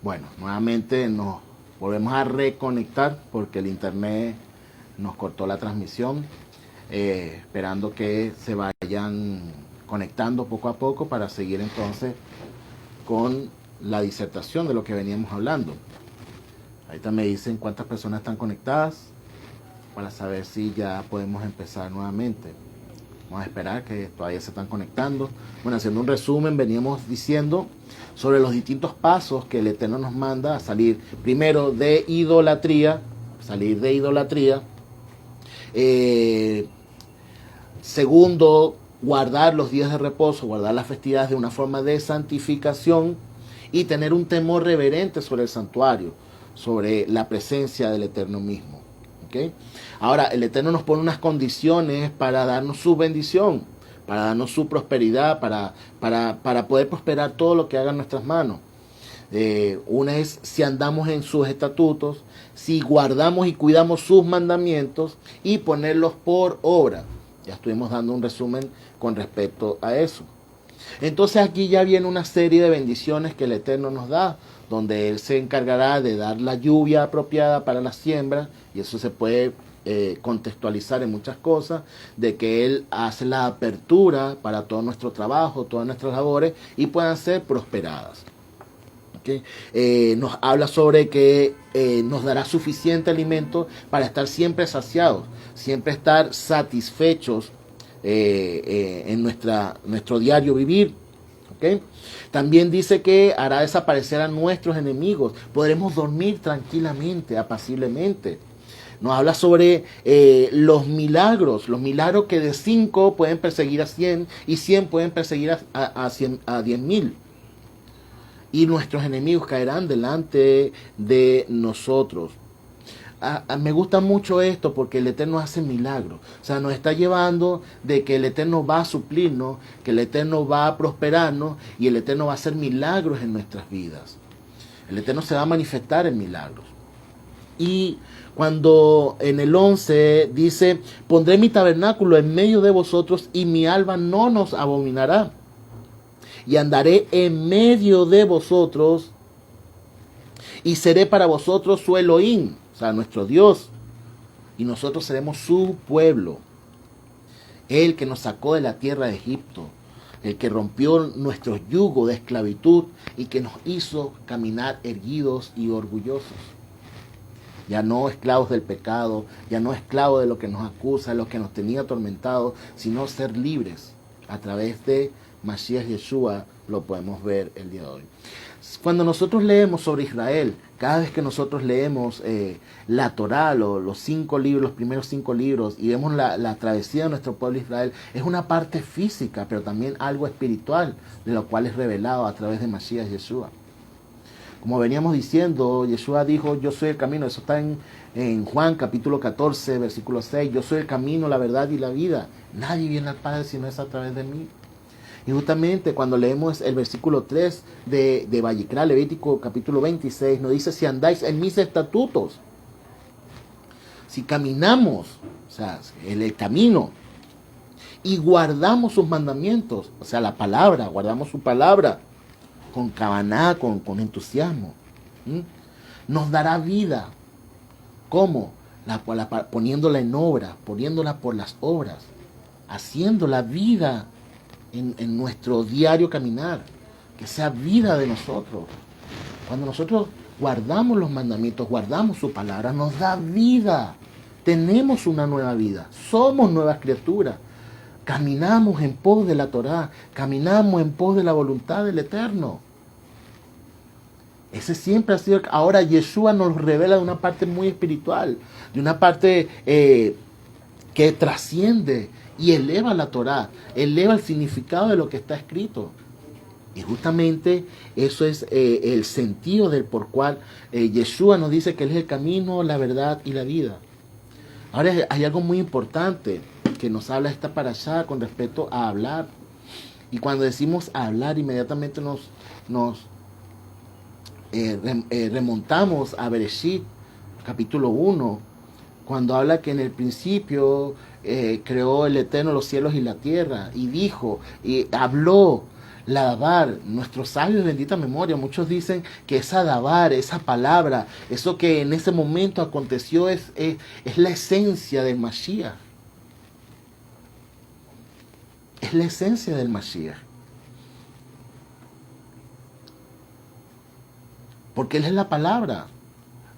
Bueno, nuevamente nos volvemos a reconectar porque el internet nos cortó la transmisión, esperando que se vayan conectando poco a poco para seguir entonces con la disertación de lo que veníamos hablando. Ahorita me dicen cuántas personas están conectadas para saber si ya podemos empezar nuevamente. Vamos a esperar que todavía se están conectando. Bueno, haciendo un resumen, veníamos diciendo sobre los distintos pasos que el Eterno nos manda a salir. Primero, de idolatría, salir de idolatría. Segundo, guardar los días de reposo, guardar las festividades de una forma de santificación y tener un temor reverente sobre el santuario, sobre la presencia del Eterno mismo. ¿Okay? Ahora, el Eterno nos pone unas condiciones para darnos su bendición, para darnos su prosperidad, para poder prosperar todo lo que hagan nuestras manos. Una es si andamos en sus estatutos, si guardamos y cuidamos sus mandamientos y ponerlos por obra. Ya estuvimos dando un resumen con respecto a eso. Entonces aquí ya viene una serie de bendiciones que el Eterno nos da, donde Él se encargará de dar la lluvia apropiada para la siembra, y eso se puede contextualizar en muchas cosas, de que Él hace la apertura para todo nuestro trabajo, todas nuestras labores, y puedan ser prosperadas. ¿Okay? Nos habla sobre que nos dará suficiente alimento para estar siempre saciados, siempre estar satisfechos en nuestro diario vivir. ¿Okay? También dice que hará desaparecer a nuestros enemigos. Podremos dormir tranquilamente, apaciblemente. Nos habla sobre los milagros que de 5 pueden perseguir a 100 y 100 pueden perseguir a 10,000. Y nuestros enemigos caerán delante de nosotros. Me gusta mucho esto porque el Eterno hace milagros. O sea, nos está llevando de que el Eterno va a suplirnos, que el Eterno va a prosperarnos y el Eterno va a hacer milagros en nuestras vidas. El Eterno se va a manifestar en milagros. Y cuando en el 11 dice, pondré mi tabernáculo en medio de vosotros y mi alma no nos abominará. Y andaré en medio de vosotros y seré para vosotros su Elohim, o sea, nuestro Dios, y nosotros seremos su pueblo. El que nos sacó de la tierra de Egipto, el que rompió nuestros yugos de esclavitud y que nos hizo caminar erguidos y orgullosos. Ya no esclavos del pecado, ya no esclavos de lo que nos acusa, de lo que nos tenía atormentados, sino ser libres a través de Mashiach Yeshua. Lo podemos ver el día de hoy. Cuando nosotros leemos sobre Israel, cada vez que nosotros leemos la Torá, los 5 libros, los primeros 5 libros, y vemos la travesía de nuestro pueblo Israel, es una parte física, pero también algo espiritual, de lo cual es revelado a través de Mashiach Yeshua. Como veníamos diciendo, Yeshua dijo, yo soy el camino. Eso está en Juan capítulo 14, versículo 6. Yo soy el camino, la verdad y la vida. Nadie viene al Padre si no es a través de mí. Y justamente cuando leemos el versículo 3 de Vayikra, Levítico capítulo 26, nos dice, si andáis en mis estatutos, si caminamos, o sea, en el camino, y guardamos sus mandamientos, o sea, la palabra, guardamos su palabra, con kavaná, con entusiasmo, nos dará vida. ¿Cómo? Poniéndola en obra, poniéndola por las obras, haciendo la vida en nuestro diario caminar, que sea vida de nosotros. Cuando nosotros guardamos los mandamientos, guardamos su palabra, nos da vida. Tenemos una nueva vida, somos nuevas criaturas. Caminamos en pos de la Torá, caminamos en pos de la voluntad del Eterno. Ese siempre ha sido. Ahora Yeshua nos revela de una parte muy espiritual, de una parte que trasciende y eleva la Torá, eleva el significado de lo que está escrito. Y justamente eso es el sentido del por cual Yeshua nos dice que Él es el camino, la verdad y la vida. Ahora hay algo muy importante que nos habla esta parashá con respecto a hablar. Y cuando decimos hablar, inmediatamente nos remontamos a Bereshit, capítulo 1, cuando habla que en el principio creó el Eterno los cielos y la tierra, y dijo, y habló, La dabar, nuestros sabios de bendita memoria, muchos dicen que esa dabar, esa palabra, eso que en ese momento aconteció es la esencia del Mashiach. Es la esencia del Mashiach. Porque Él es la palabra.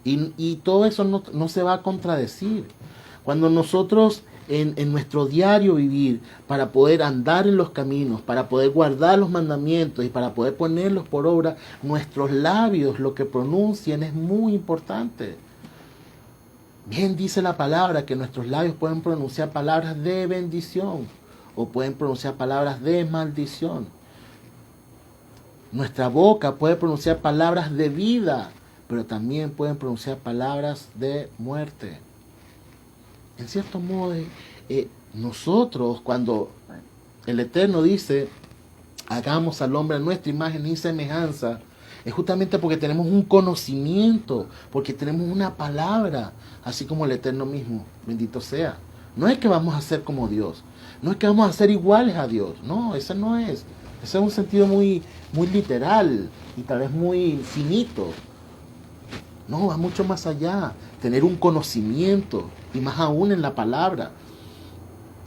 Y todo eso no se va a contradecir. Cuando nosotros en nuestro diario vivir, para poder andar en los caminos, para poder guardar los mandamientos y para poder ponerlos por obra, nuestros labios, lo que pronuncien es muy importante. Bien dice la palabra que nuestros labios pueden pronunciar palabras de bendición o pueden pronunciar palabras de maldición. Nuestra boca puede pronunciar palabras de vida, pero también pueden pronunciar palabras de muerte. En cierto modo, nosotros, cuando el Eterno dice, hagamos al hombre a nuestra imagen y semejanza, es justamente porque tenemos un conocimiento, porque tenemos una palabra, así como el Eterno mismo, bendito sea. No es que vamos a ser como Dios, no es que vamos a ser iguales a Dios, no, eso no es. Ese es un sentido muy literal y tal vez muy finito. No, va mucho más allá. Tener un conocimiento, y más aún en la palabra.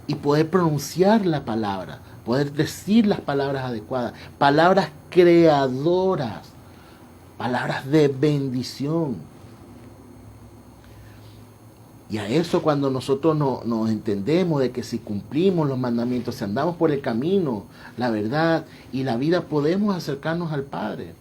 Y poder pronunciar la palabra. Poder decir las palabras adecuadas. Palabras creadoras. Palabras de bendición. Y a eso cuando nosotros nos entendemos de que si cumplimos los mandamientos, si andamos por el camino, la verdad y la vida, podemos acercarnos al Padre.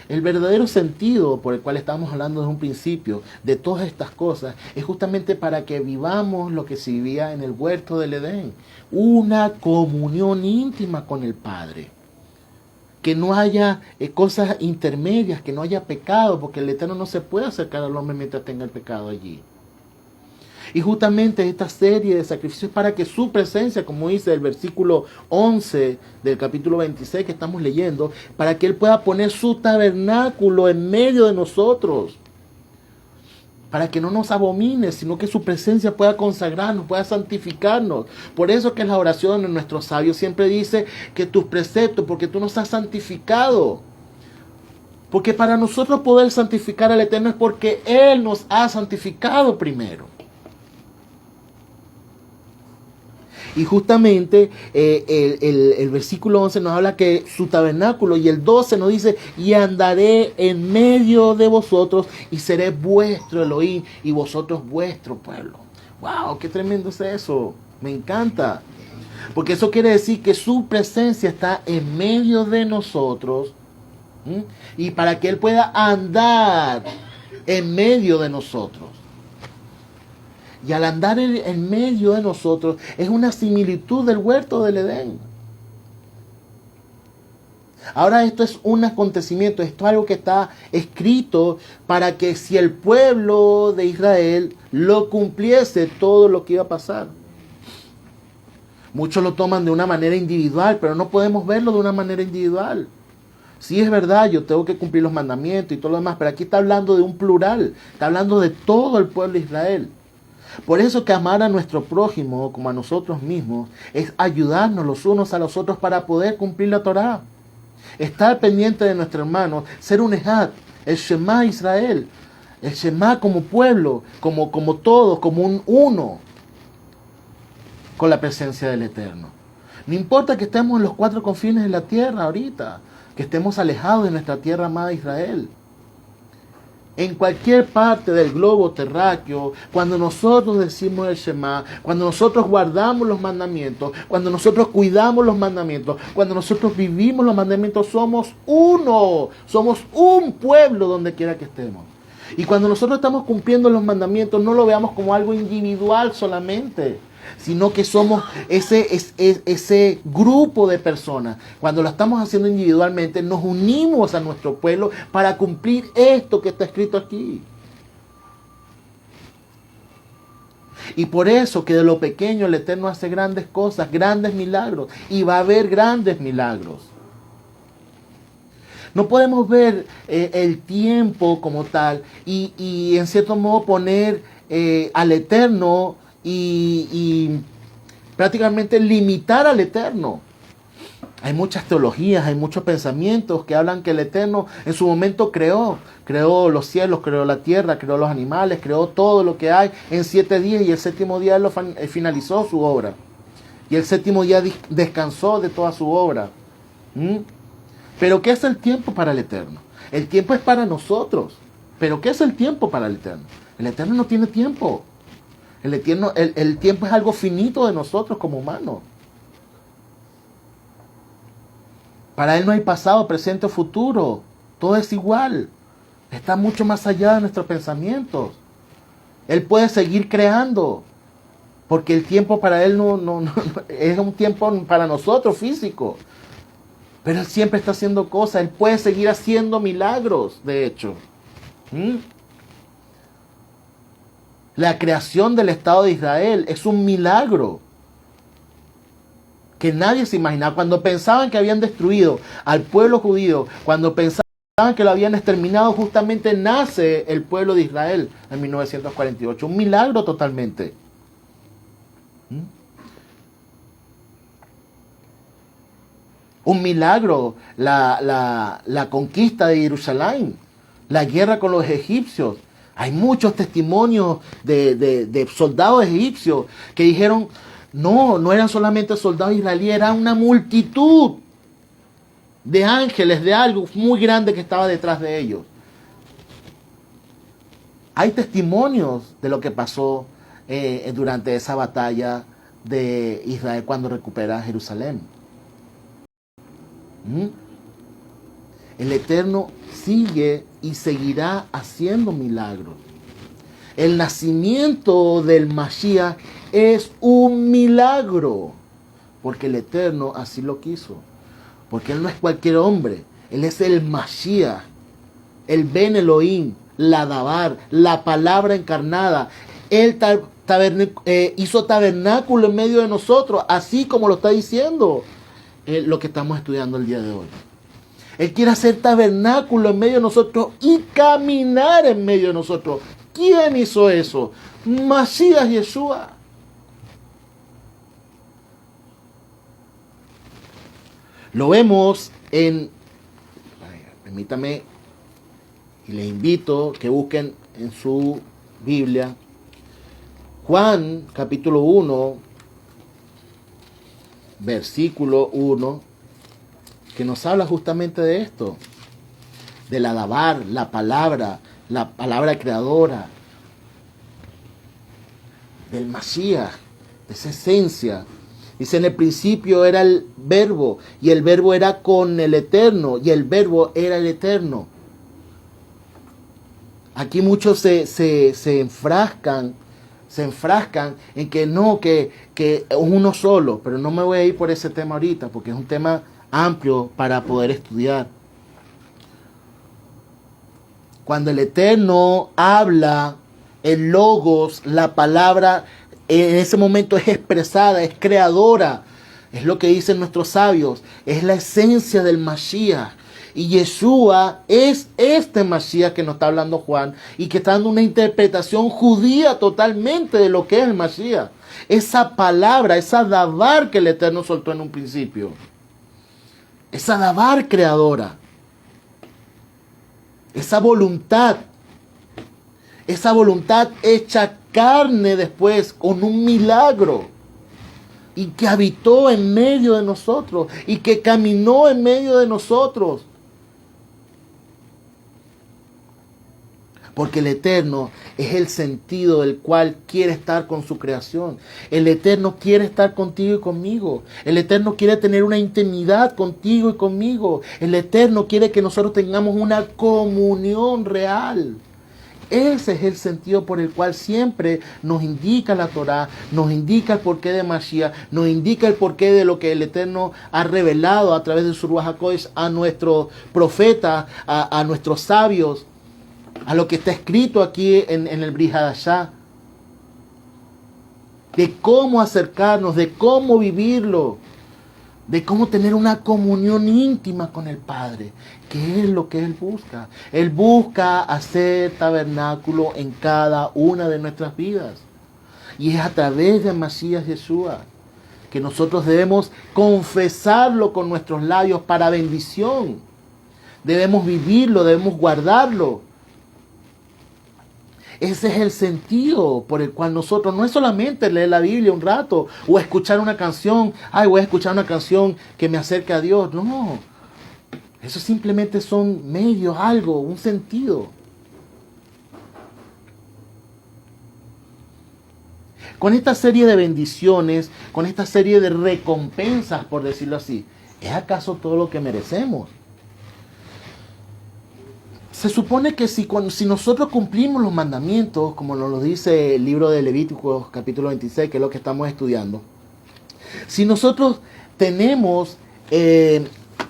El verdadero sentido por el cual estamos hablando desde un principio de todas estas cosas es justamente para que vivamos lo que se vivía en el huerto del Edén. Una comunión íntima con el Padre. Que no haya cosas intermedias, que no haya pecado, porque el Eterno no se puede acercar al hombre mientras tenga el pecado allí. Y justamente esta serie de sacrificios para que su presencia, como dice el versículo 11 del capítulo 26 que estamos leyendo, para que Él pueda poner su tabernáculo en medio de nosotros. Para que no nos abomine, sino que su presencia pueda consagrarnos, pueda santificarnos. Por eso que la oración de nuestros sabios siempre dice que tus preceptos, porque tú nos has santificado. Porque para nosotros poder santificar al Eterno es porque Él nos ha santificado primero. Y justamente el versículo 11 nos habla que su tabernáculo, y el 12 nos dice, y andaré en medio de vosotros y seré vuestro Elohim y vosotros vuestro pueblo. ¡Wow! ¡Qué tremendo es eso! Me encanta. Porque eso quiere decir que su presencia está en medio de nosotros. Y para que Él pueda andar en medio de nosotros. Y al andar en medio de nosotros es una similitud del huerto del Edén. Ahora esto es un acontecimiento, esto es algo que está escrito para que si el pueblo de Israel lo cumpliese todo lo que iba a pasar. Muchos lo toman de una manera individual, pero no podemos verlo de una manera individual. Sí, es verdad, yo tengo que cumplir los mandamientos y todo lo demás, pero aquí está hablando de un plural, está hablando de todo el pueblo de Israel. Por eso que amar a nuestro prójimo como a nosotros mismos es ayudarnos los unos a los otros para poder cumplir la Torá. Estar pendiente de nuestro hermano, ser un Ejad, el Shema Israel, el Shema como pueblo, como todos, como un uno, con la presencia del Eterno. No importa que estemos en los cuatro confines de la tierra ahorita, que estemos alejados de nuestra tierra amada Israel. En cualquier parte del globo terráqueo, cuando nosotros decimos el Shema, cuando nosotros guardamos los mandamientos, cuando nosotros cuidamos los mandamientos, cuando nosotros vivimos los mandamientos, somos uno, somos un pueblo donde quiera que estemos. Y cuando nosotros estamos cumpliendo los mandamientos, no lo veamos como algo individual solamente, sino que somos ese grupo de personas. Cuando lo estamos haciendo individualmente, nos unimos a nuestro pueblo para cumplir esto que está escrito aquí. Y por eso que de lo pequeño el Eterno hace grandes cosas, grandes milagros, y va a haber grandes milagros. No podemos ver el tiempo como tal y en cierto modo poner al Eterno y prácticamente limitar al Eterno. Hay muchas teologías, hay muchos pensamientos que hablan que el Eterno en su momento creó los cielos, creó la tierra, creó los animales, creó todo lo que hay en 7 días y el séptimo día Él finalizó su obra. Y el séptimo día descansó de toda su obra. ¿Mm? Pero ¿qué es el tiempo para el Eterno? El tiempo es para nosotros. Pero ¿qué es el tiempo para el Eterno? El Eterno no tiene tiempo. El tiempo es algo finito de nosotros como humanos. Para Él no hay pasado, presente o futuro. Todo es igual. Está mucho más allá de nuestros pensamientos. Él puede seguir creando. Porque el tiempo para Él no es un tiempo para nosotros físico. Pero Él siempre está haciendo cosas. Él puede seguir haciendo milagros, de hecho. La creación del Estado de Israel es un milagro que nadie se imaginaba. Cuando pensaban que habían destruido al pueblo judío, cuando pensaban que lo habían exterminado, justamente nace el pueblo de Israel en 1948. Un milagro totalmente. Un milagro la conquista de Jerusalén, la guerra con los egipcios. Hay muchos testimonios de soldados egipcios que dijeron, no eran solamente soldados israelíes, era una multitud de ángeles, de algo muy grande que estaba detrás de ellos. Hay testimonios de lo que pasó durante esa batalla de Israel cuando recupera Jerusalén. El Eterno sigue y seguirá haciendo milagros. El nacimiento del Mashiach es un milagro, porque el Eterno así lo quiso. Porque Él no es cualquier hombre, Él es el Mashiach, el Ben Elohim, la Dabar, la palabra encarnada. Él hizo tabernáculo en medio de nosotros, así como lo está diciendo lo que estamos estudiando el día de hoy. Él quiere hacer tabernáculo en medio de nosotros y caminar en medio de nosotros. ¿Quién hizo eso? Mashiach Yeshua. Lo vemos permítame, y les invito que busquen en su Biblia, Juan capítulo 1, versículo 1, que nos habla justamente de esto, del Dabar, la palabra creadora, del Mashiach, de esa esencia. Dice, en el principio era el verbo, y el verbo era con el Eterno, y el verbo era el Eterno. Aquí muchos se enfrascan en que no, que es uno solo, pero no me voy a ir por ese tema ahorita, porque es un tema amplio para poder estudiar. Cuando el Eterno habla, el Logos, la palabra, en ese momento es expresada, es creadora. Es lo que dicen nuestros sabios. Es la esencia del Mashiach. Y Yeshua es este Mashiach que nos está hablando Juan y que está dando una interpretación judía totalmente de lo que es el Mashiach. Esa palabra, esa Dabar que el Eterno soltó en un principio. Esa Dabar creadora. Esa voluntad hecha carne después con un milagro y que habitó en medio de nosotros y que caminó en medio de nosotros. Porque el Eterno es el sentido del cual quiere estar con su creación. El Eterno quiere estar contigo y conmigo. El Eterno quiere tener una intimidad contigo y conmigo. El Eterno quiere que nosotros tengamos una comunión real. Ese es el sentido por el cual siempre nos indica la Torá, nos indica el porqué de Mashiach, nos indica el porqué de lo que el Eterno ha revelado a través de su Ruach HaKodesh a nuestros profetas, a nuestros sabios, a lo que está escrito aquí en el Brit Hadashah, de cómo acercarnos, de cómo vivirlo, de cómo tener una comunión íntima con el Padre, que es lo que Él busca. Él busca hacer tabernáculo en cada una de nuestras vidas. Y es a través de Mashiach Yeshua que nosotros debemos confesarlo con nuestros labios para bendición. Debemos vivirlo, debemos guardarlo. Ese es el sentido por el cual nosotros, no es solamente leer la Biblia un rato o escuchar una canción, voy a escuchar una canción que me acerque a Dios. No, eso simplemente son medios, algo, un sentido. Con esta serie de bendiciones, con esta serie de recompensas, por decirlo así, ¿es acaso todo lo que merecemos? Se supone que si nosotros cumplimos los mandamientos, como nos lo dice el libro de Levítico, capítulo 26, que es lo que estamos estudiando, si nosotros tenemos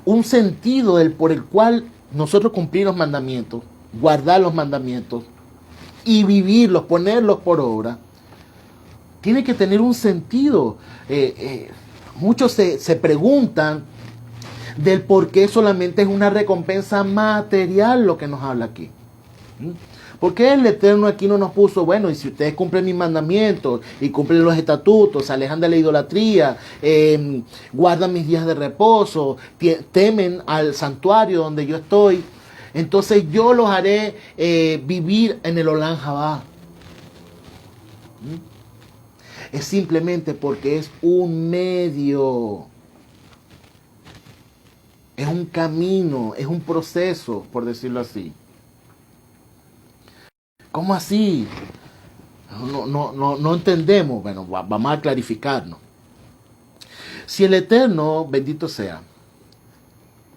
un sentido por el cual nosotros cumplir los mandamientos, guardar los mandamientos y vivirlos, ponerlos por obra, tiene que tener un sentido. Muchos se preguntan del por qué solamente es una recompensa material lo que nos habla aquí. ¿Por qué el Eterno aquí no nos puso, bueno, y si ustedes cumplen mis mandamientos y cumplen los estatutos, se alejan de la idolatría, guardan mis días de reposo, temen al santuario donde yo estoy, entonces yo los haré vivir en el Olam Jabá? Es simplemente porque es un medio, es un camino, es un proceso, por decirlo así. ¿Cómo así? No entendemos. Bueno, vamos a clarificarnos. Si el Eterno, bendito sea,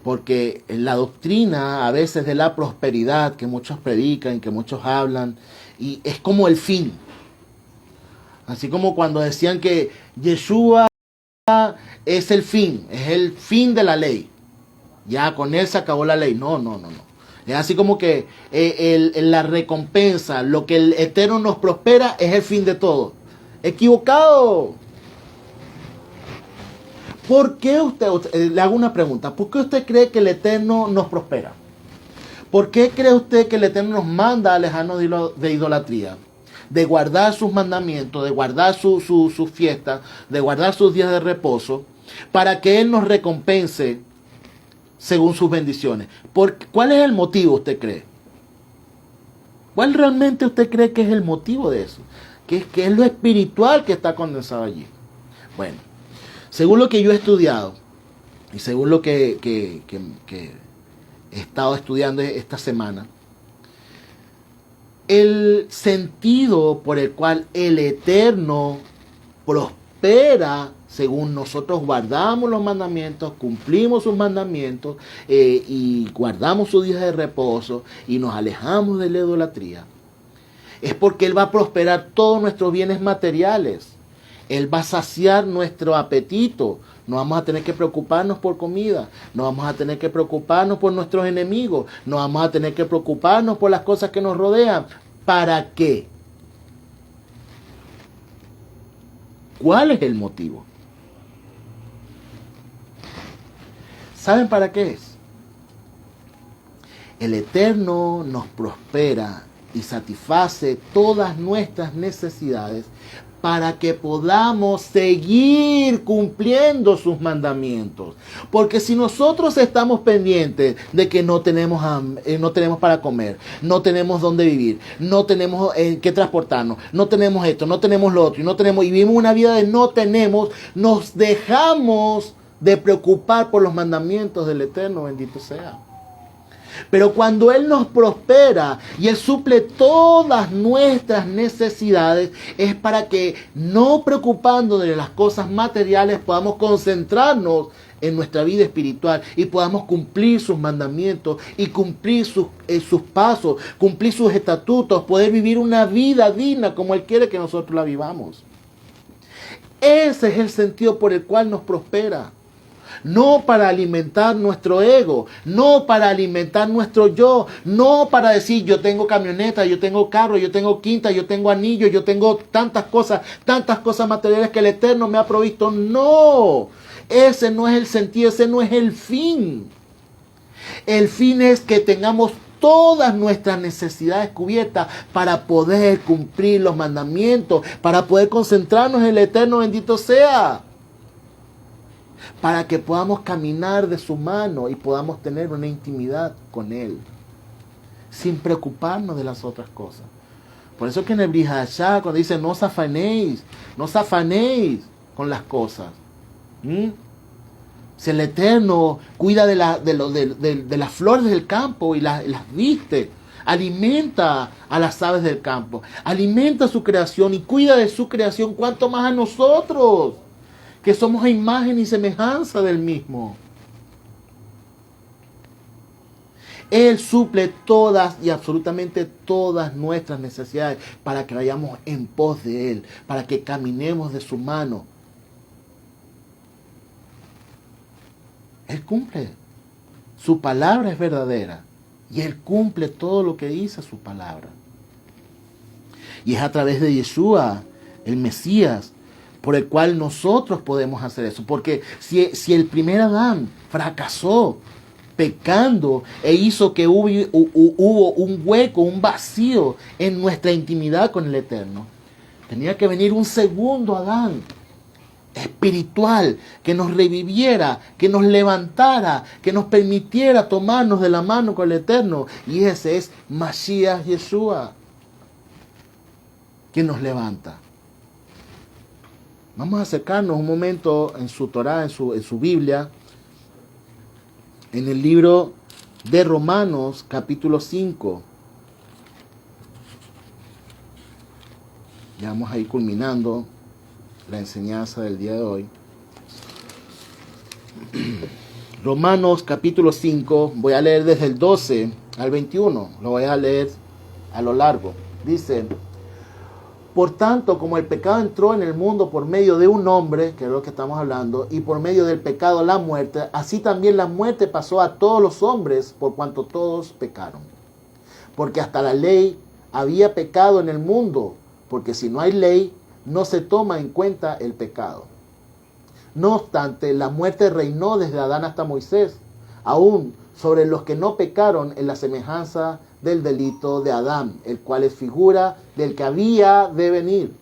porque la doctrina a veces de la prosperidad que muchos predican, que muchos hablan, y es como el fin. Así como cuando decían que Yeshua es el fin de la ley. Ya con él se acabó la ley. No. Es así como que la recompensa, lo que el Eterno nos prospera es el fin de todo. Equivocado. ¿Por qué le hago una pregunta, ¿por qué usted cree que el Eterno nos prospera? ¿Por qué cree usted que el Eterno nos manda a alejarnos de idolatría? De guardar sus mandamientos, de guardar sus fiestas, de guardar sus días de reposo, para que Él nos recompense según sus bendiciones. ¿Cuál es el motivo, usted cree? ¿Cuál realmente usted cree que es el motivo de eso? ¿Qué es lo espiritual que está condensado allí? Bueno, según lo que yo he estudiado y según lo que he estado estudiando esta semana, el sentido por el cual el Eterno prospera según nosotros guardamos los mandamientos, cumplimos sus mandamientos y guardamos sus días de reposo y nos alejamos de la idolatría, es porque Él va a prosperar todos nuestros bienes materiales. Él va a saciar nuestro apetito. No vamos a tener que preocuparnos por comida. No vamos a tener que preocuparnos por nuestros enemigos. No vamos a tener que preocuparnos por las cosas que nos rodean. ¿Para qué? ¿Cuál es el motivo? ¿Saben para qué es? El Eterno nos prospera y satisface todas nuestras necesidades para que podamos seguir cumpliendo sus mandamientos. Porque si nosotros estamos pendientes de que no tenemos para comer, no tenemos dónde vivir, no tenemos que transportarnos, no tenemos esto, no tenemos lo otro, y vivimos una vida de no tenemos, nos dejamos de preocupar por los mandamientos del Eterno, bendito sea. Pero cuando Él nos prospera y Él suple todas nuestras necesidades, es para que, no preocupándonos de las cosas materiales, podamos concentrarnos en nuestra vida espiritual y podamos cumplir sus mandamientos y cumplir sus pasos, cumplir sus estatutos, poder vivir una vida digna como Él quiere que nosotros la vivamos. Ese es el sentido por el cual nos prospera. No para alimentar nuestro ego, no para alimentar nuestro yo, no para decir yo tengo camioneta, yo tengo carro, yo tengo quinta, yo tengo anillo, yo tengo tantas cosas materiales que el Eterno me ha provisto. No, ese no es el sentido, ese no es el fin. El fin es que tengamos todas nuestras necesidades cubiertas para poder cumplir los mandamientos, para poder concentrarnos en el Eterno, bendito sea. para que podamos caminar de su mano y podamos tener una intimidad con Él, sin preocuparnos de las otras cosas. Por eso que en el Brihashá, cuando dice no os afanéis con las cosas. Si el Eterno cuida de las flores del campo y las viste, alimenta a las aves del campo, alimenta su creación y cuida de su creación, cuanto más a nosotros, que somos a imagen y semejanza del mismo. Él suple todas y absolutamente todas nuestras necesidades para que vayamos en pos de Él, para que caminemos de su mano. Él cumple. Su palabra es verdadera y Él cumple todo lo que dice su palabra. Y es a través de Yeshua, el Mesías, por el cual nosotros podemos hacer eso. Porque si el primer Adán fracasó, pecando, e hizo que hubo un hueco, un vacío en nuestra intimidad con el Eterno, tenía que venir un segundo Adán espiritual que nos reviviera, que nos levantara, que nos permitiera tomarnos de la mano con el Eterno. Y ese es Mashiach Yeshua, quien nos levanta. Vamos a acercarnos un momento en su Torá, en su Biblia, en el libro de Romanos, capítulo 5. Ya vamos a ir culminando la enseñanza del día de hoy. Romanos, capítulo 5, voy a leer desde el 12 al 21. Lo voy a leer a lo largo. Dice: por tanto, como el pecado entró en el mundo por medio de un hombre, que es lo que estamos hablando, y por medio del pecado la muerte, así también la muerte pasó a todos los hombres, por cuanto todos pecaron. Porque hasta la ley había pecado en el mundo, porque si no hay ley, no se toma en cuenta el pecado. No obstante, la muerte reinó desde Adán hasta Moisés, aún sobre los que no pecaron en la semejanza del delito de Adán, el cual es figura del que había de venir.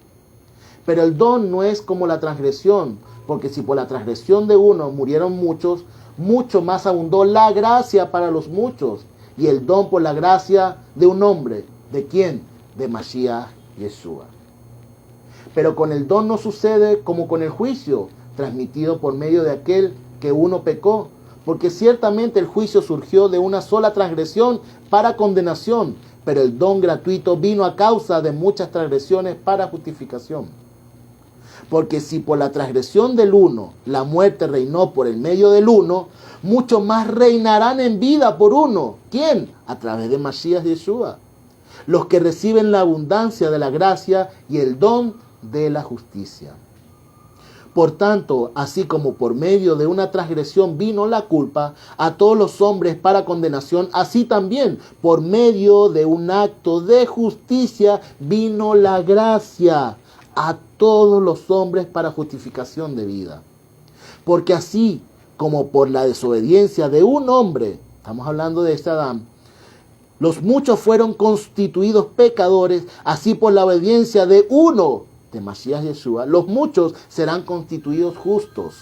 Pero el don no es como la transgresión, porque si por la transgresión de uno murieron muchos, mucho más abundó la gracia para los muchos, y el don por la gracia de un hombre. ¿De quién? De Mashiach Yeshua. Pero con el don no sucede como con el juicio, transmitido por medio de aquel que uno pecó, porque ciertamente el juicio surgió de una sola transgresión para condenación, pero el don gratuito vino a causa de muchas transgresiones para justificación. Porque si por la transgresión del uno la muerte reinó por el medio del uno, mucho más reinarán en vida por uno. ¿Quién? A través de Mashiach Yeshua. Los que reciben la abundancia de la gracia y el don de la justicia. Por tanto, así como por medio de una transgresión vino la culpa a todos los hombres para condenación, así también por medio de un acto de justicia vino la gracia a todos los hombres para justificación de vida. Porque así como por la desobediencia de un hombre, estamos hablando de este Adán, los muchos fueron constituidos pecadores, así por la obediencia de uno, de Mashiach Yeshua, los muchos serán constituidos justos.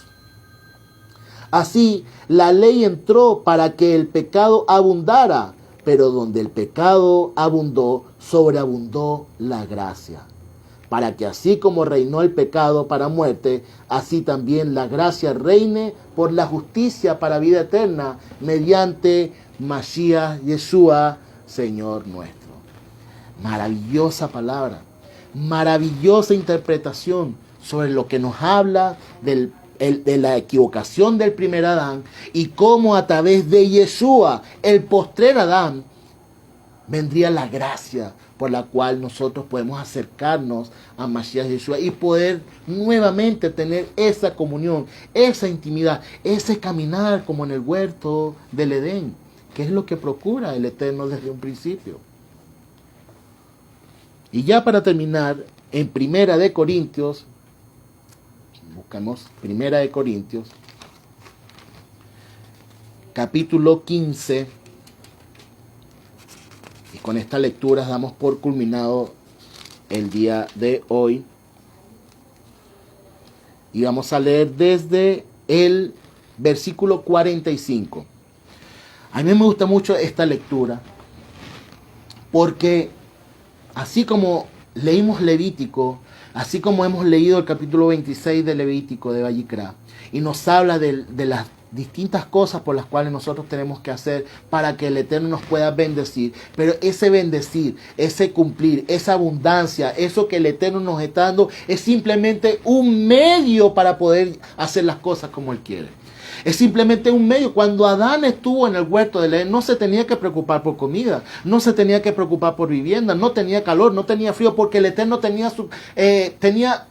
Así, la ley entró para que el pecado abundara, pero donde el pecado abundó, sobreabundó la gracia. Para que así como reinó el pecado para muerte, así también la gracia reine por la justicia para vida eterna, mediante Mashiach Yeshua, Señor nuestro. Maravillosa palabra. Maravillosa interpretación sobre lo que nos habla de la equivocación del primer Adán y cómo a través de Yeshua, el postrer Adán, vendría la gracia por la cual nosotros podemos acercarnos a Mashiach Yeshua y poder nuevamente tener esa comunión, esa intimidad, ese caminar como en el huerto del Edén, que es lo que procura el Eterno desde un principio. Y ya para terminar, en Primera de Corintios, buscamos Primera de Corintios, capítulo 15, y con esta lectura damos por culminado el día de hoy. Y vamos a leer desde el versículo 45. A mí me gusta mucho esta lectura porque así como leímos Levítico, así como hemos leído el capítulo 26 de Levítico de Vayikra, y nos habla de las distintas cosas por las cuales nosotros tenemos que hacer para que el Eterno nos pueda bendecir, pero ese bendecir, ese cumplir, esa abundancia, eso que el Eterno nos está dando es simplemente un medio para poder hacer las cosas como Él quiere. Es simplemente un medio. Cuando Adán estuvo en el huerto del Edén, no se tenía que preocupar por comida, no se tenía que preocupar por vivienda, no tenía calor, no tenía frío, porque el Eterno tenía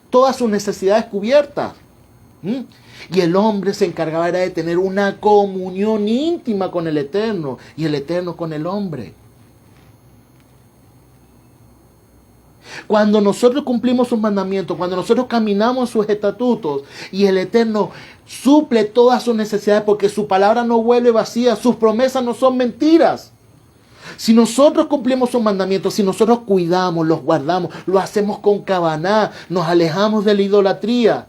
todas sus necesidades cubiertas. Y el hombre se encargaba de tener una comunión íntima con el Eterno y el Eterno con el hombre. Cuando nosotros cumplimos sus mandamientos, cuando nosotros caminamos sus estatutos y el Eterno suple todas sus necesidades, porque su palabra no vuelve vacía, sus promesas no son mentiras. Si nosotros cumplimos sus mandamientos, si nosotros cuidamos, los guardamos, lo hacemos con cabaná, nos alejamos de la idolatría,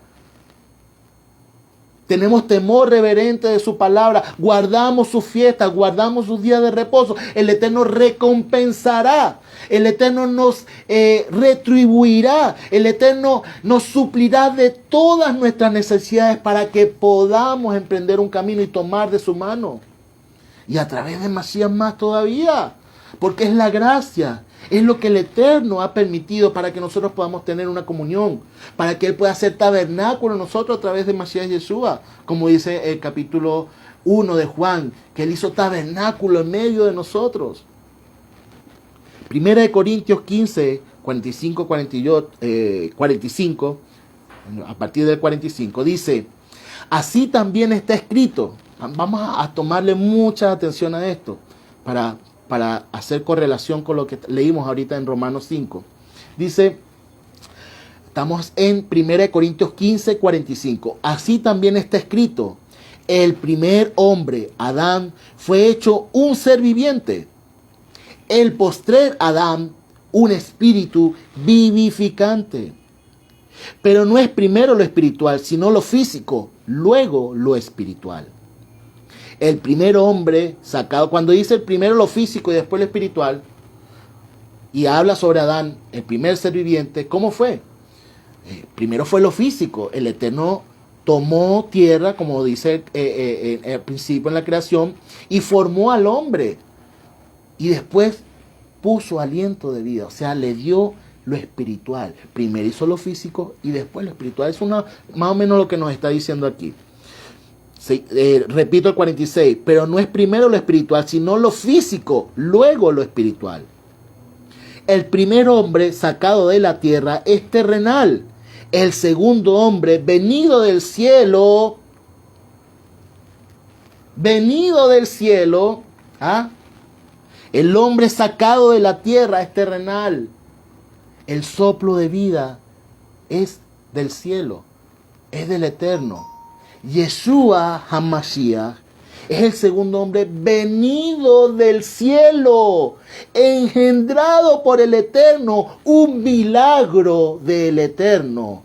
tenemos temor reverente de su palabra, guardamos sus fiestas, guardamos sus días de reposo, el Eterno recompensará, el Eterno nos retribuirá, el Eterno nos suplirá de todas nuestras necesidades para que podamos emprender un camino y tomar de su mano. Y a través de Masías más todavía, porque es la gracia, es lo que el Eterno ha permitido para que nosotros podamos tener una comunión, para que Él pueda hacer tabernáculo en nosotros a través de Masías Yeshua, como dice el capítulo 1 de Juan, que Él hizo tabernáculo en medio de nosotros. Primera de Corintios 15, 45, 45, a partir del 45, dice: así también está escrito. Vamos a tomarle mucha atención a esto para hacer correlación con lo que leímos ahorita en Romanos 5. Dice, estamos en 1 Corintios 15, 45. Así también está escrito: el primer hombre, Adán, fue hecho un ser viviente. El postrer Adán, un espíritu vivificante. Pero no es primero lo espiritual, sino lo físico, luego lo espiritual. El primer hombre sacado, cuando dice el primero lo físico y después lo espiritual, y habla sobre Adán, el primer ser viviente, ¿cómo fue? Primero fue lo físico. El Eterno tomó tierra, como dice al principio en la creación, y formó al hombre. Y después puso aliento de vida, o sea, le dio lo espiritual. Primero hizo lo físico y después lo espiritual. Es más o menos lo que nos está diciendo aquí. Repito el 46, pero no es primero lo espiritual, sino lo físico, luego lo espiritual. El primer hombre sacado de la tierra es terrenal. El segundo hombre, venido del cielo, el hombre sacado de la tierra es terrenal. El soplo de vida es del cielo, es del Eterno. Yeshua HaMashiach es el segundo hombre venido del cielo, engendrado por el Eterno, un milagro del Eterno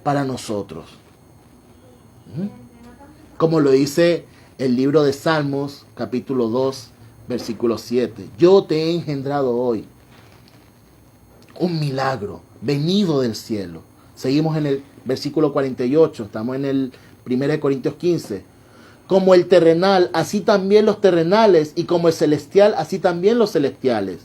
para nosotros. Como lo dice el libro de Salmos, capítulo 2, versículo 7. Yo te he engendrado hoy. Un milagro venido del cielo. Seguimos en el versículo 48, estamos en el 1 Corintios 15. Como el terrenal, así también los terrenales, y como el celestial, así también los celestiales.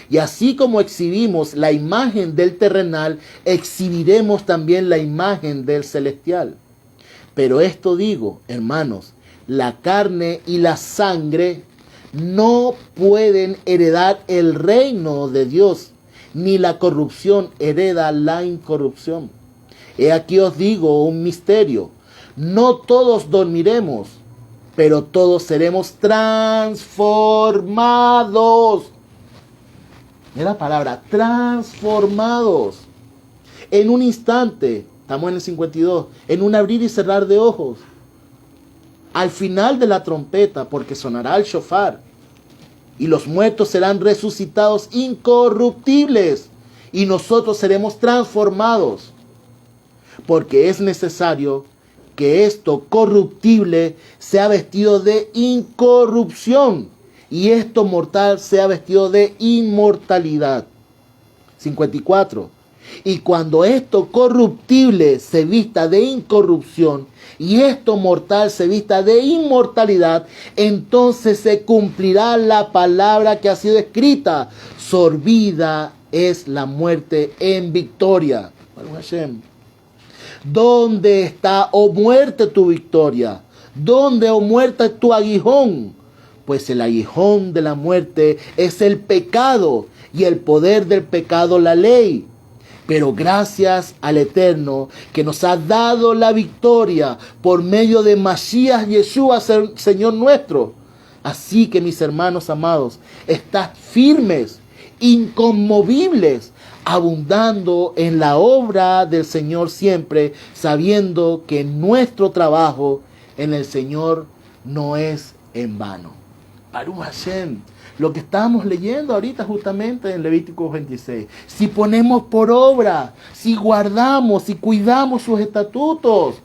Y así como exhibimos la imagen del terrenal, exhibiremos también la imagen del celestial. Pero esto digo, hermanos, la carne y la sangre no pueden heredar el reino de Dios, ni la corrupción hereda la incorrupción. He aquí os digo un misterio: no todos dormiremos, pero todos seremos transformados. Es la palabra, transformados. En un instante, estamos en el 52, en un abrir y cerrar de ojos. Al final de la trompeta, porque sonará el shofar, y los muertos serán resucitados incorruptibles, y nosotros seremos transformados, porque es necesario que esto corruptible sea vestido de incorrupción y esto mortal sea vestido de inmortalidad. 54. Y cuando esto corruptible se vista de incorrupción y esto mortal se vista de inmortalidad, entonces se cumplirá la palabra que ha sido escrita: sorbida es la muerte en victoria. Baruch Hashem. ¿Dónde está, oh muerte, tu victoria? ¿Dónde, oh muerte, tu aguijón? Pues el aguijón de la muerte es el pecado y el poder del pecado la ley. Pero gracias al Eterno que nos ha dado la victoria por medio de Mashiach Yeshua, Señor nuestro. Así que, mis hermanos amados, estad firmes, inconmovibles, abundando en la obra del Señor siempre, sabiendo que nuestro trabajo en el Señor no es en vano. Baruch Hashem. Lo que estábamos leyendo ahorita justamente en Levítico 26. Si ponemos por obra, si guardamos, si cuidamos sus estatutos,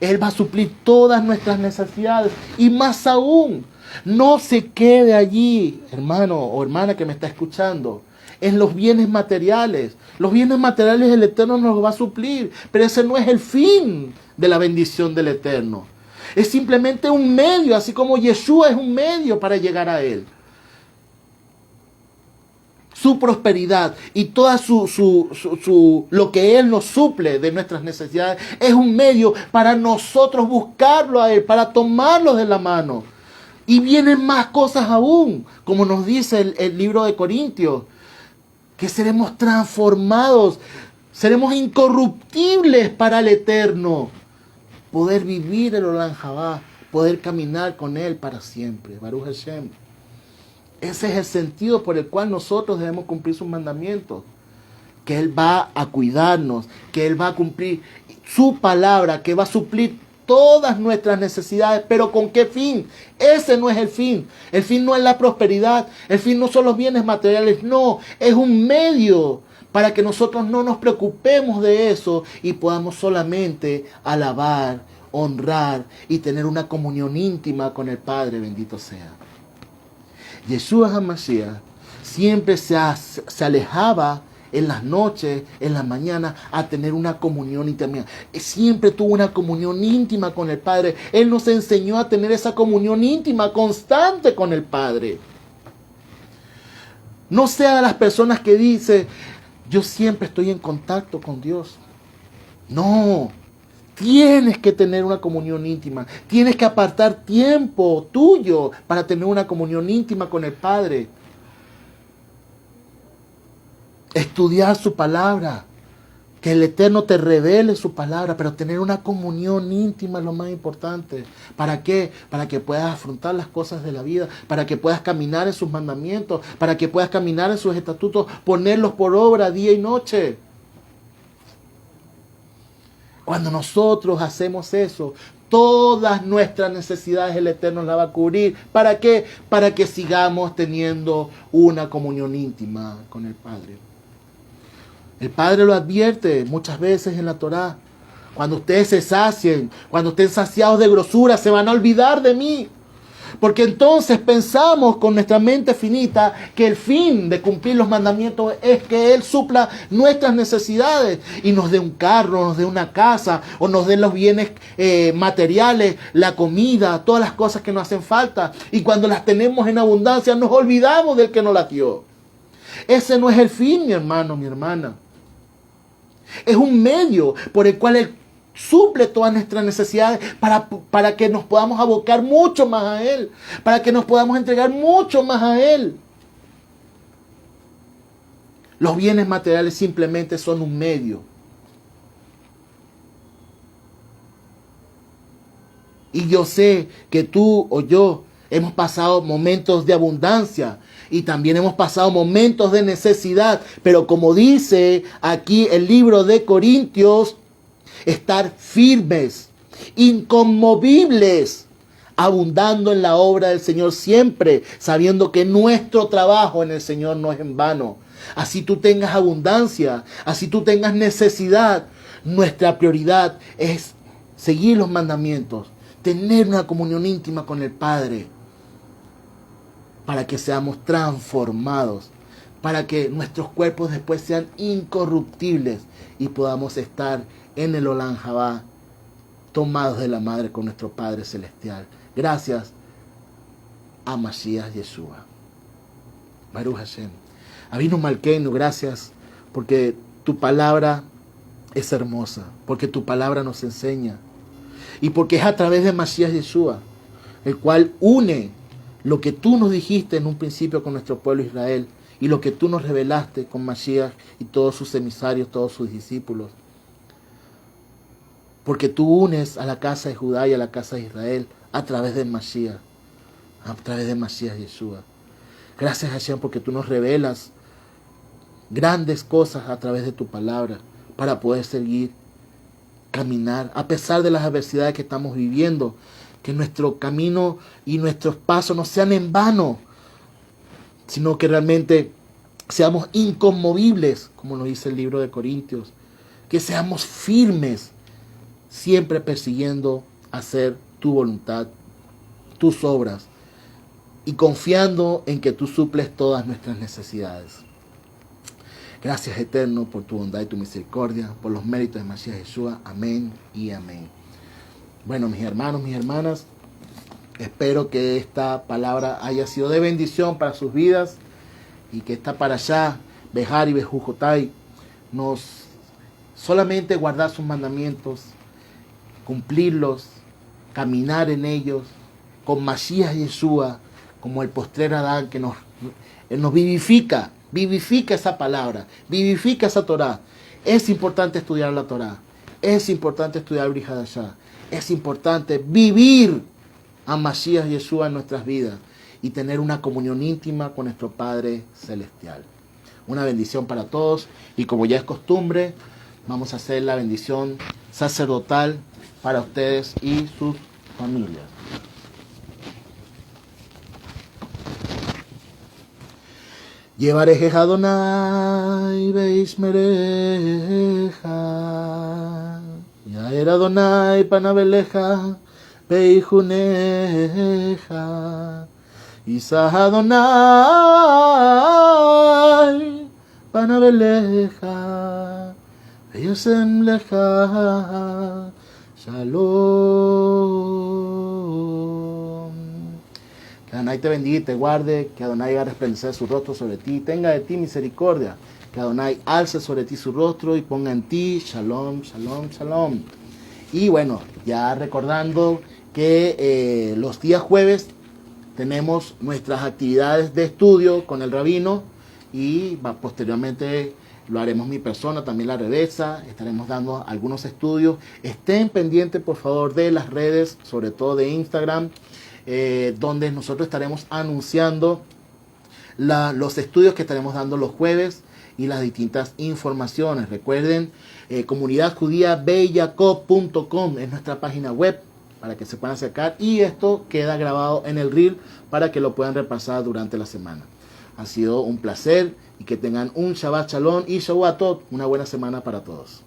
Él va a suplir todas nuestras necesidades. Y más aún, no se quede allí, hermano o hermana que me está escuchando, en los bienes materiales. Los bienes materiales el Eterno nos los va a suplir, pero ese no es el fin de la bendición del Eterno. Es simplemente un medio, así como Yeshua es un medio para llegar a Él. Su prosperidad y toda lo que Él nos suple de nuestras necesidades es un medio para nosotros buscarlo a Él, para tomarlo de la mano. Y vienen más cosas aún, como nos dice el libro de Corintios, que seremos transformados, seremos incorruptibles para el Eterno, poder vivir el Olam Jabá, poder caminar con Él para siempre. Baruch Hashem. Ese es el sentido por el cual nosotros debemos cumplir sus mandamientos. Que Él va a cuidarnos, que Él va a cumplir su palabra, que va a suplir todas nuestras necesidades. ¿Pero con qué fin? Ese no es el fin. El fin no es la prosperidad. El fin no son los bienes materiales. No, es un medio para que nosotros no nos preocupemos de eso y podamos solamente alabar, honrar y tener una comunión íntima con el Padre, bendito sea. Yeshua HaMashiach siempre se alejaba en las noches, en la mañana, a tener una comunión íntima. Siempre tuvo una comunión íntima con el Padre. Él nos enseñó a tener esa comunión íntima constante con el Padre. No sea de las personas que dicen, yo siempre estoy en contacto con Dios. No. Tienes que tener una comunión íntima. Tienes que apartar tiempo tuyo para tener una comunión íntima con el Padre. Estudiar su palabra. Que el Eterno te revele su palabra. Pero tener una comunión íntima es lo más importante. ¿Para qué? Para que puedas afrontar las cosas de la vida. Para que puedas caminar en sus mandamientos. Para que puedas caminar en sus estatutos. Ponerlos por obra día y noche. Cuando nosotros hacemos eso, todas nuestras necesidades el Eterno las va a cubrir. ¿Para qué? Para que sigamos teniendo una comunión íntima con el Padre. El Padre lo advierte muchas veces en la Torá. Cuando ustedes se sacien, cuando estén saciados de grosura, se van a olvidar de mí. Porque entonces pensamos con nuestra mente finita que el fin de cumplir los mandamientos es que Él supla nuestras necesidades y nos dé un carro, nos dé una casa o nos dé los bienes materiales, la comida, todas las cosas que nos hacen falta. Y cuando las tenemos en abundancia nos olvidamos del que nos las dio. Ese no es el fin, mi hermano, mi hermana. Es un medio por el cual Él suple todas nuestras necesidades para que nos podamos abocar mucho más a Él, para que nos podamos entregar mucho más a Él. Los bienes materiales simplemente son un medio. Y yo sé que tú o yo hemos pasado momentos de abundancia y también hemos pasado momentos de necesidad, pero como dice aquí el libro de Corintios, estar firmes, inconmovibles, abundando en la obra del Señor siempre, sabiendo que nuestro trabajo en el Señor no es en vano. Así tú tengas abundancia, así tú tengas necesidad, nuestra prioridad es seguir los mandamientos, tener una comunión íntima con el Padre, para que seamos transformados, para que nuestros cuerpos después sean incorruptibles y podamos estar en el Olam Jabá, tomados de la madre con nuestro Padre Celestial. Gracias a Mashiach Yeshua. Baruch Hashem. Avinu Malkeinu, gracias porque tu palabra es hermosa, porque tu palabra nos enseña y porque es a través de Mashiach Yeshua, el cual une lo que tú nos dijiste en un principio con nuestro pueblo Israel y lo que tú nos revelaste con Mashiach y todos sus emisarios, todos sus discípulos. Porque tú unes a la casa de Judá y a la casa de Israel a través de Mashiach, a través de Mashiach Yeshua. Gracias, Hashem, porque tú nos revelas grandes cosas a través de tu palabra para poder seguir, caminar, a pesar de las adversidades que estamos viviendo, que nuestro camino y nuestros pasos no sean en vano, sino que realmente seamos inconmovibles, como nos dice el libro de Corintios, que seamos firmes, siempre persiguiendo hacer tu voluntad, tus obras, y confiando en que tú suples todas nuestras necesidades. Gracias, Eterno, por tu bondad y tu misericordia, por los méritos de Mashiach Yeshua. Amén y amén. Bueno, mis hermanos, mis hermanas, espero que esta palabra haya sido de bendición para sus vidas y que esta parashá, Bejar y Bejujotai, nos solamente guardar sus mandamientos, cumplirlos, caminar en ellos, con Mashiach Yeshua, como el postrer Adán que nos vivifica esa palabra, vivifica esa Torah. Es importante estudiar la Torah, es importante estudiar Brit Hadashah, es importante vivir a Mashiach Yeshua en nuestras vidas y tener una comunión íntima con nuestro Padre Celestial. Una bendición para todos y como ya es costumbre, vamos a hacer la bendición sacerdotal para ustedes y sus familias. Yevarejeja Adonai beishmereja, Yair Adonai panabeleja beijuneja, Isah Adonai panabeleja beyosem leja shalom. Que Adonai te bendiga y te guarde, que Adonai haga resplandecer su rostro sobre ti, tenga de ti misericordia, que Adonai alce sobre ti su rostro y ponga en ti shalom, shalom, shalom. Y bueno, ya recordando que los días jueves tenemos nuestras actividades de estudio con el rabino y posteriormente lo haremos mi persona, también la Rebeza, estaremos dando algunos estudios. Estén pendientes por favor de las redes, sobre todo de Instagram, donde nosotros estaremos anunciando los estudios que estaremos dando los jueves y las distintas informaciones. Recuerden, comunidadjudíabeyacob.com es nuestra página web para que se puedan acercar y esto queda grabado en el reel para que lo puedan repasar durante la semana. Ha sido un placer y que tengan un Shabbat Shalom y Shavuot Tov, una buena semana para todos.